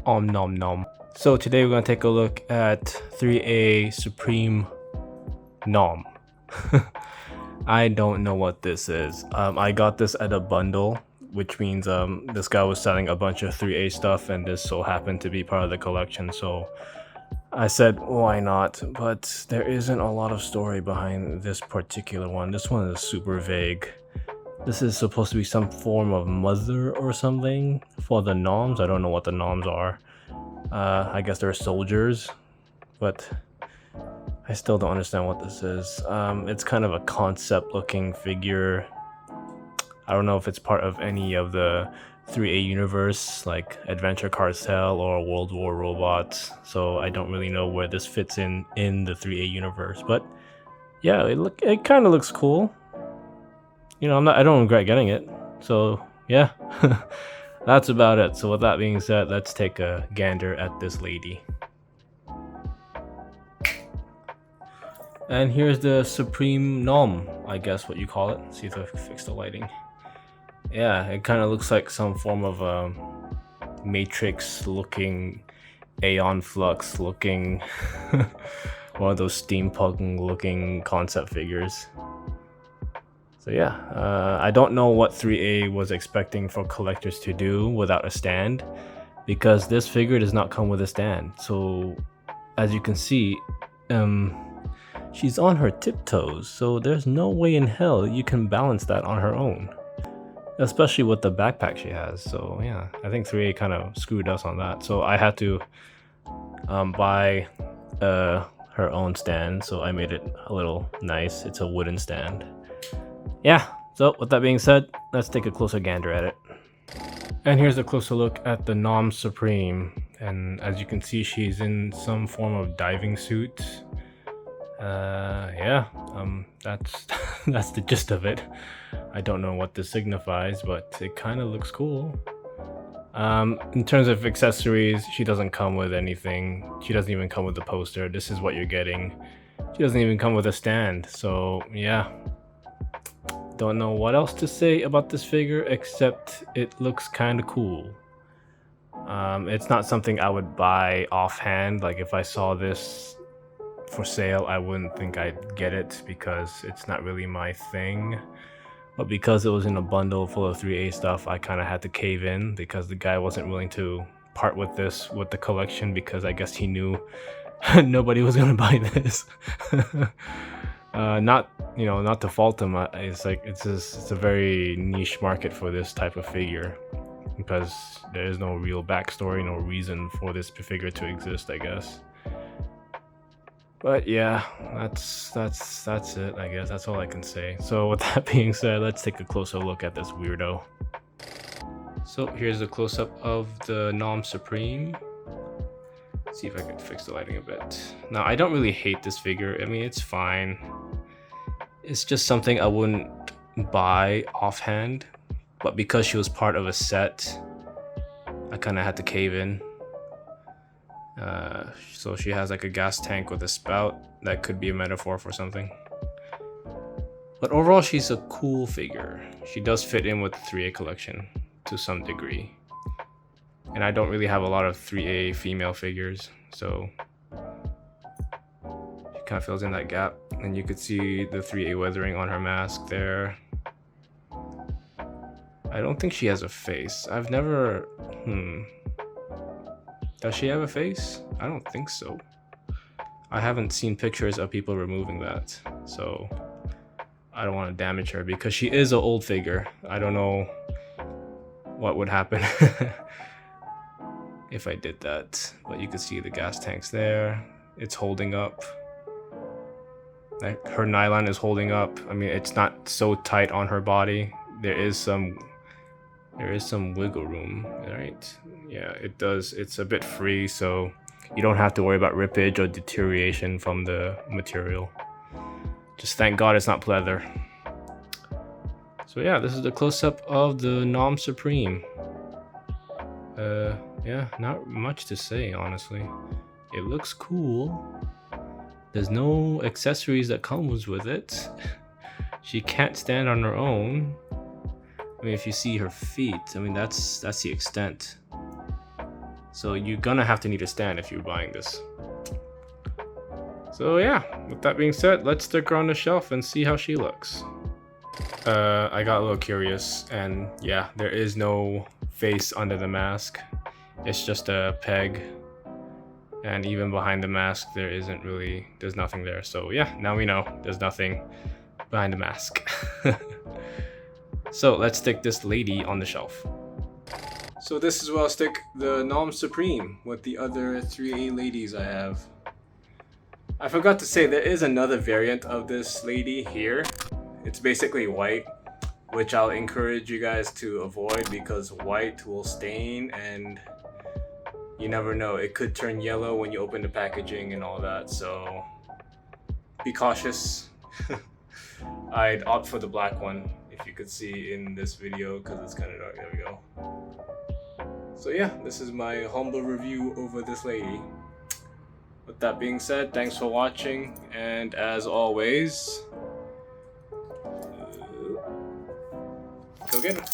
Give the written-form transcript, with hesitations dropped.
Nom Nom. So today we're going to take a look at 3A Supreme NOM. I don't know what this is. I got this at a bundle, which means this guy was selling a bunch of 3A stuff and this so happened to be part of the collection, so I said why not, but there isn't a lot of story behind this particular one. This one is super vague. This is supposed to be some form of mother or something for the NOMs. I don't know what the NOMs are. I guess they're soldiers, but I still don't understand what this is. It's kind of a concept looking figure. I don't know if it's part of any of the 3A universe, like Adventure Cartel or World War Robots, so I don't really know where this fits in the 3A universe. But yeah, it kind of looks cool. You know, I don't regret getting it. So yeah, that's about it. So with that being said, let's take a gander at this lady. And here's the Supreme NOM, I guess what you call it. See if I fix the lighting. Yeah, it kind of looks like some form of a Matrix looking, Aeon Flux looking, one of those steampunk looking concept figures. So yeah, I don't know what 3A was expecting for collectors to do without a stand, because this figure does not come with a stand. So as you can see, she's on her tiptoes, so there's no way in hell you can balance that on her own, especially with the backpack she has. So yeah, I think 3A kind of screwed us on that. So I had to buy her own stand, so I made it a little nice. It's a wooden stand. Yeah, so with that being said, let's take a closer gander at it. And here's a closer look at the NOM Supreme, and as you can see, she's in some form of diving suit. Yeah, that's that's the gist of it. I don't know what this signifies, but it kind of looks cool. In terms of accessories, she doesn't come with anything. She doesn't even come with the poster. This is what you're getting. She doesn't even come with a stand. So yeah, don't know what else to say about this figure except it looks kind of cool. It's not something I would buy offhand. Like if I saw this for sale, I wouldn't think I'd get it because it's not really my thing. But because it was in a bundle full of 3A stuff, I kind of had to cave in because the guy wasn't willing to part with this with the collection, because I guess he knew nobody was gonna buy this. Not to fault him. It's like it's a very niche market for this type of figure because there is no real backstory, no reason for this figure to exist, I guess. But yeah, that's it, I guess. That's all I can say. So with that being said, let's take a closer look at this weirdo. So here's a close-up of the NOM Supreme. Let's see if I can fix the lighting a bit. Now, I don't really hate this figure. I mean, it's fine. It's just something I wouldn't buy offhand. But because she was part of a set, I kind of had to cave in. So she has like a gas tank with a spout. That could be a metaphor for something. But overall, she's a cool figure. She does fit in with the 3A collection to some degree. And I don't really have a lot of 3A female figures, so she kind of fills in that gap. And you could see the 3A weathering on her mask there. I don't think she has a face. I've never... Does she have a face? I don't think so. I haven't seen pictures of people removing that, so I don't want to damage her because she is an old figure. I don't know what would happen if I did that, but you can see the gas tanks there. It's holding up. Like, her nylon is holding up. I mean, it's not so tight on her body. There is some wiggle room, right? Yeah, it does. It's a bit free, so you don't have to worry about rippage or deterioration from the material. Just thank God it's not pleather. So yeah, this is the close-up of the NOM Supreme. Yeah, not much to say, honestly. It looks cool. There's no accessories that comes with it. She can't stand on her own. I mean, if you see her feet, I mean, that's the extent. So you're gonna have to need a stand if you're buying this. So yeah, with that being said, let's stick her on the shelf and see how she looks. I got a little curious, and yeah, there is no face under the mask. It's just a peg. And even behind the mask, there's nothing there. So yeah, now we know there's nothing behind the mask. So let's stick this lady on the shelf. So this is where I'll stick the N.O.M Supreme with the other 3A ladies I have. I forgot to say there is another variant of this lady here. It's basically white, which I'll encourage you guys to avoid because white will stain and you never know, it could turn yellow when you open the packaging and all that, so be cautious. I'd opt for the black one, if you could see in this video, because it's kind of dark. There we go. So yeah, this is my humble review over this lady. With that being said, thanks for watching, and as always, go get her.